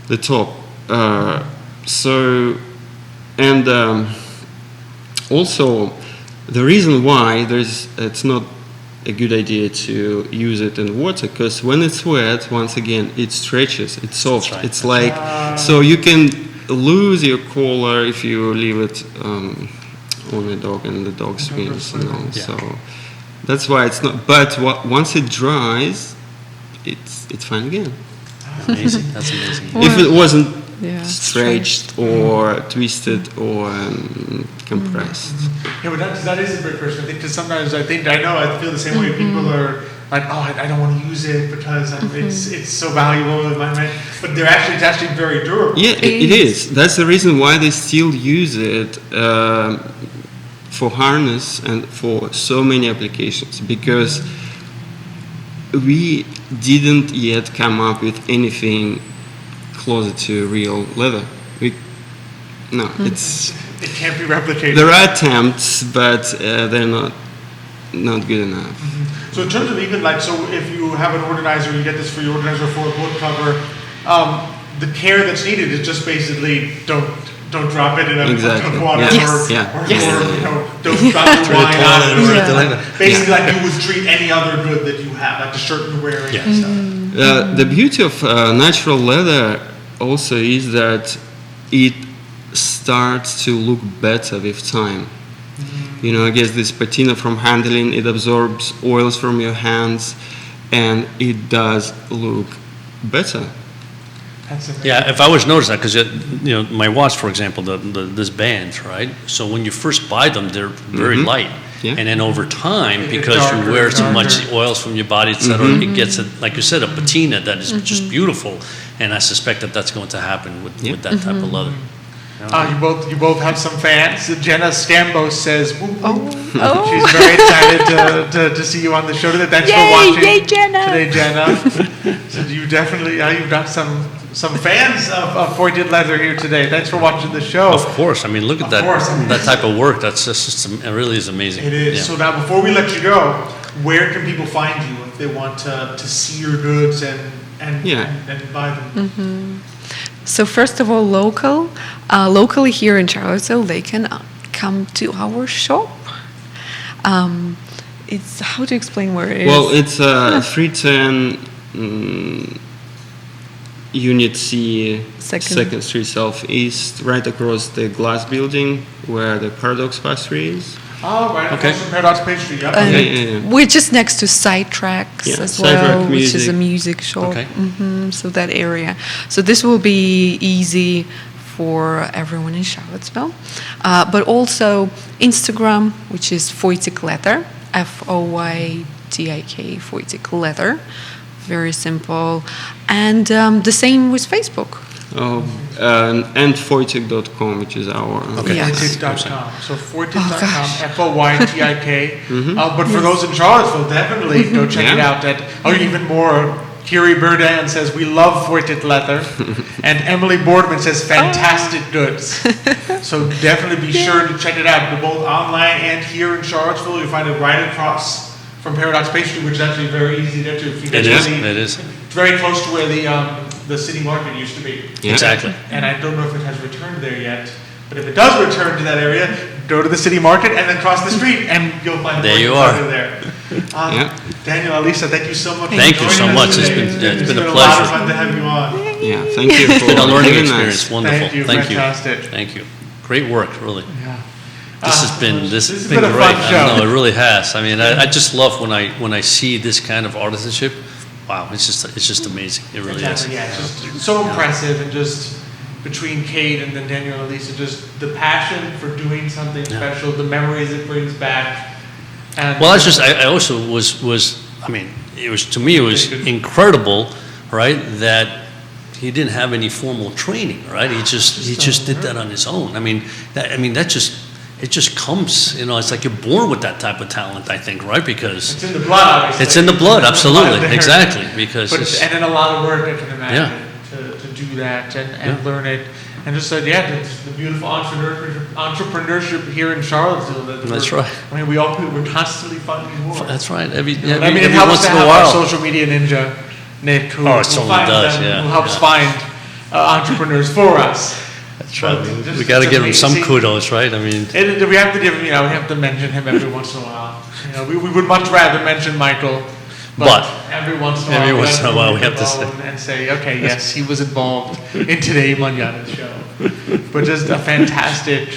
the top. Also, the reason why it's not a good idea to use it in water, because when it's wet, once again, it stretches, it's soft. That's right. It's like, so you can lose your collar if you leave it on a dog and the dog swims, Yeah. So that's why it's not, but once it dries, it's fine again. Amazing. That's amazing. If it wasn't Yeah, stretched or twisted or compressed. Yeah, but that is a big question. I think because sometimes I feel the same way. People are like, I don't want to use it because it's so valuable. But it's actually very durable. Yeah, it is. That's the reason why they still use it for harness and for so many applications, because we didn't yet come up with anything closer to real leather. It's It can't be replicated. there are attempts, but they're not good enough. So in terms of even like, so if you have an organizer, you get this for your organizer for a book cover, the care that's needed is just basically don't drop it in a Exactly. bucket of water Yes. or, Yeah. or, Yes. or, you know, don't drop the wine on it. Or Yeah. basically like you would treat any other good that you have, like the shirt you're wearing and stuff. The beauty of natural leather also is that it starts to look better with time. You know, I guess this patina from handling, it absorbs oils from your hands, and it does look better. That's amazing. Yeah, if I was noticing that, because you know, my watch, for example, this bands, right? So when you first buy them, they're very light, Yeah. and then over time, They get because darker you wear and so much darker. oils from your body, etc., it gets, like you said, a patina that is just beautiful, and I suspect that that's going to happen with that type of leather. You both have some fans. Jenna Scambos says, woo, woo. Oh. She's very excited to see you on the show today. Thanks for Yay, watching yay, Jenna. today, Jenna. So you definitely, you've got some fans of Foitek Leather here today. Thanks for watching the show. Of course, I mean, look at Of that course, I mean, that type of work. That's just it really is amazing. It is. Yeah. So now, before we let you go, where can people find you if they want to see your goods and buy them? So first of all, locally here in Charlottesville, they can come to our shop. It's how to explain where it is. Well, it's 310 Unit C, Second. Street Southeast, right across the glass building where the Paradox Pastry is. Oh, right. Okay. Across from Paradox Pastry. Yep. And Yeah. we're just next to Sidetracks Yeah, as Sidetrack well, which is a Music. music shop. Okay. So that area. So this will be easy for everyone in Charlottesville. But also Instagram, which is Foitek Leather, Foytik, Foitek Leather. Very simple. And the same with Facebook. And Foitek.com, which is our... Yeah. Foitek.com. So Foitek.com, gosh. Foytik. But for those in Charlottesville, definitely go check it out. Even more, Kiri Burdan says, we love Foitek Leather. And Emily Boardman says, fantastic goods. So definitely be sure to check it out. They're both online and here in Charlottesville. You'll find it right across from Paradox Pastry, which is actually very easy to get to. If you get It to is. the- It is. It's very close to where the city market used to be. Yeah. Exactly. And I don't know if it has returned there yet, but if it does return to that area, go to the city market and then cross the street and you'll find There you Foitek are. there. Daniel, Alisa, thank you so much. Thank for you so joining us much. It's today. been- it's been a lot of pleasure. fun to have you on. Yeah, thank you for It's been a learning having us. experience. Wonderful. Thank you. Fantastic. Thank you. Great work, really. Yeah. This has been This has been been a great. fun show. I know it really has. I mean, I just love when I see this kind of artisanship. Wow, it's just amazing. It really is. Exactly, yeah, it's just so impressive, and just between Kate and then Daniel and Alisa, just the passion for doing something special, the memories it brings back. And Well, I also was. I mean, to me it was incredible, right? That he didn't have any formal training, right? He just did that on his own. It just comes, you know, it's like you're born with that type of talent, I think, right? Because it's in the blood, obviously. it's in the blood, It's in the blood absolutely, there. exactly, because But it's, and then a lot of work, I can imagine, Yeah. to do that and Yeah. learn it. And just the beautiful entrepreneurship here in Charlottesville. That's right. I mean, we're constantly finding more. that's right, every It every helps once to in have a our while. social media ninja, Nick, who, Oh, it who certainly finds does, them, yeah, who helps yeah. find entrepreneurs for us. That's right. But just- We got to it's give him some amazing. kudos, right? I mean, We have to give him, we have to mention him every once in a while. We would much rather mention Michael, But every once in a every while, once in a while we have to say. and say, okay, yes, he was involved in today Mañana show. But just a fantastic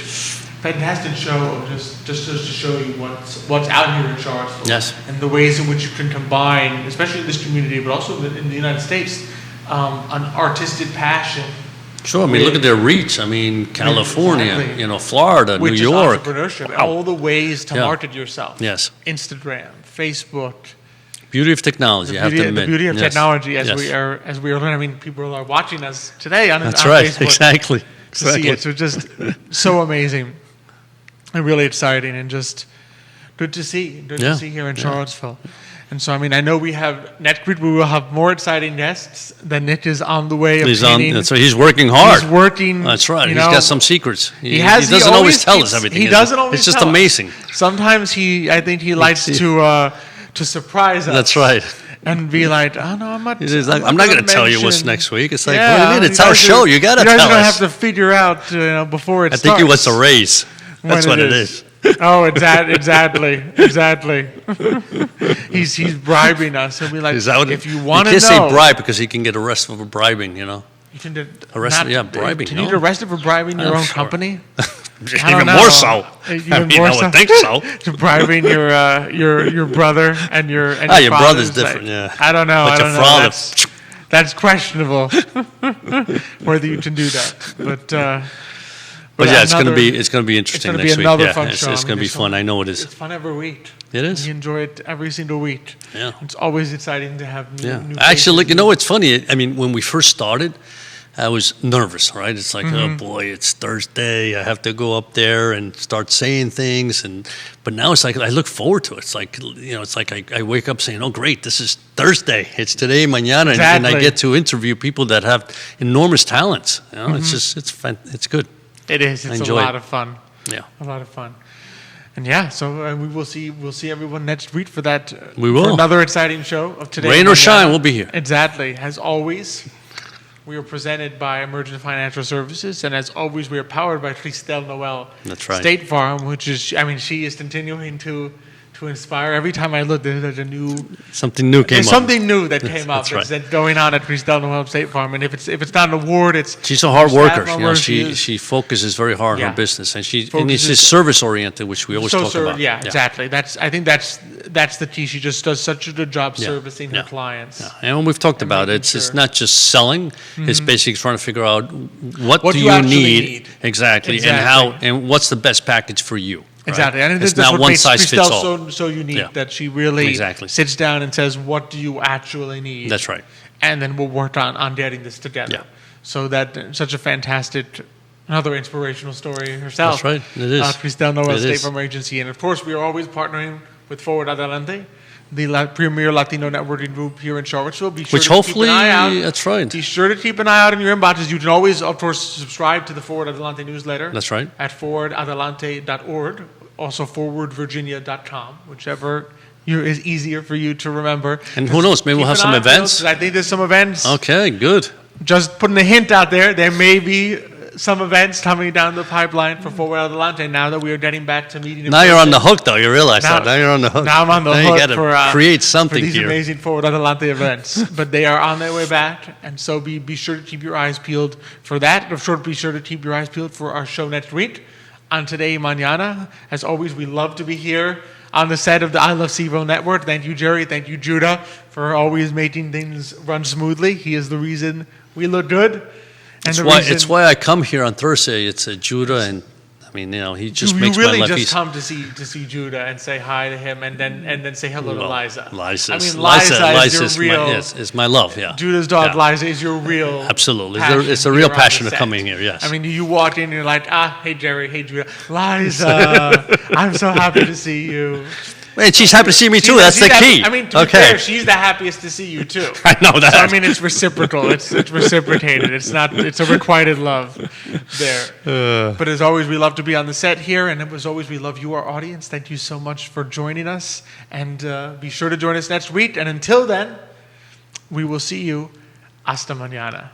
show, just to show you what's out here in Charlottesville. Yes. And the ways in which you can combine, especially in this community, but also in the United States, an artistic passion. sure. I mean, look at their reach. I mean, California, Exactly. you know, Florida, New Which York. is entrepreneurship, Wow. all the ways to Yeah. market yourself. Yes. Instagram, Facebook. Beauty of technology, I have to admit. The beauty of Yes. technology as Yes. we are learning. I mean, people are watching us today on That's on right, Facebook exactly. to see it. So just so amazing and really exciting and just good to see. Good Yeah. to see here in Charlottesville. And so, I mean, I know we have next week. We will have more exciting guests. Then Nick is on the way of painting. That's right. He's working hard. He's working. That's right. You He's know, got some secrets. He doesn't always tell us everything. He doesn't always. It's just tell us. amazing. Sometimes I think he likes to surprise us. That's right. And be like, oh no, I'm not. I'm not going to tell you what's next week. It's like, Yeah, what do you mean? It's our show. You got to tell us. You guys don't have to figure out before it I starts. think he wants a raise. That's what it is. Oh, exactly. He's bribing us. He'll be like, Is that what if you want to know. You can't say bribe because he can get arrested for bribing, you know. You can bribing. Can you get arrested for bribing your own Sure. company? Even more so. I would think so. To bribing your brother and your your father brother's is like- different, yeah. I don't know. But I your don't know. father- That's questionable whether you can do that. But yeah, it's going to another- be interesting gonna be next week. another Yeah, fun it's show. going to be It's fun. I know it is. It's fun every week. It is. We enjoy it every single week. Yeah. It's always exciting to have new. Yeah. new Actually, look, faces. you know what's funny? I mean, when we first started, I was nervous, right? It's like, Mm-hmm. oh boy, it's Thursday. I have to go up there and start saying things. But now it's like, I look forward to it. It's like, it's like I wake up saying, oh great, this is Thursday. It's today, mañana. And I Exactly. get to interview people that have enormous talents. You know, Mm-hmm. it's just, it's good. It is. I It's a enjoy lot it. of fun. Yeah. A lot of fun. And yeah, so we'll see everyone next week for that. We will. For another exciting show of today. Rain or Mañana. shine, we'll be here. Exactly. As always, we are presented by Emergent Financial Services, and as always, we are powered by Cristel Noel. That's right. State Farm, which is, I mean, she is continuing to inspire. Every time I look, there's a new. Something new came There's up. something new that came up That's right. that's going on at Cristel Noel State Farm, and if it's not an award, it's She's a hard staff worker. You know, member, she focuses very hard on Yeah. her business, and it's Focuses- just service oriented, which we always talk about. Yeah, exactly. I think that's the key. She just does such a good job servicing her clients. Yeah. And we've talked about it. It's making sure. not just selling. It's basically trying to figure out what do you you actually need need. exactly, and Exactly. and what's the best package for you. Right? Exactly. And it's that's not what one makes size fits Cristel all. so unique Yeah. that she really Exactly. sits down and says, what do you actually need? That's right. And then we'll work on getting this together. Yeah. So that such a fantastic, another inspirational story herself. That's right. It is. Cristel Noel, It State is. Farm Agency. And of course, we are always partnering with Forward Adelante, the premier Latino networking group here in Charlottesville. Be sure Which to hopefully, keep an eye out. that's right. Be sure to keep an eye out in your inboxes. You can always, of course, subscribe to the Forward Adelante newsletter. That's right. At forwardadelante.org, also forwardvirginia.com, whichever is easier for you to remember. And who knows, maybe we'll have Keep some an eye peeled, events. 'cause I think there's some events. Okay, good. Just putting a hint out there, there may be some events coming down the pipeline for Forward Adelante now that we are getting back to meeting in Now you're on person. the hook, though. You realize that. Now you're on the hook. Now I'm on the Now hook you gotta for create for something these here. amazing Forward Adelante events. But they are on their way back, and so be sure to keep your eyes peeled for that. Be sure to keep your eyes peeled for our show next week on Today Mañana. As always, we love to be here on the set of the I Love CVille Network. Thank you, Jerry. Thank you, Judah, for always making things run smoothly. He is the reason we look good. And It's why I come here on Thursday. It's Judah, and I mean, he just you makes really my life just easy. come to see Judah and say hi to him, and then say hello to Liza. Liza, I mean, Liza is your real. is my love. Yeah, Judah's dog Yeah. Liza is your real. Absolutely. passion It's a real here on the passion of set. coming here, yes. I mean, you walked in and you're like, hey Jerry, hey Judah, Liza, I'm so happy to see you. And she's happy to see me too. She's- That's the she's key. I mean, to be okay. fair, she's the happiest to see you too. I know that. So I mean, it's reciprocal. It's reciprocated. It's a requited love there. But as always, we love to be on the set here, and as always, we love you, our audience. Thank you so much for joining us, and be sure to join us next week. And until then, we will see you. Hasta mañana.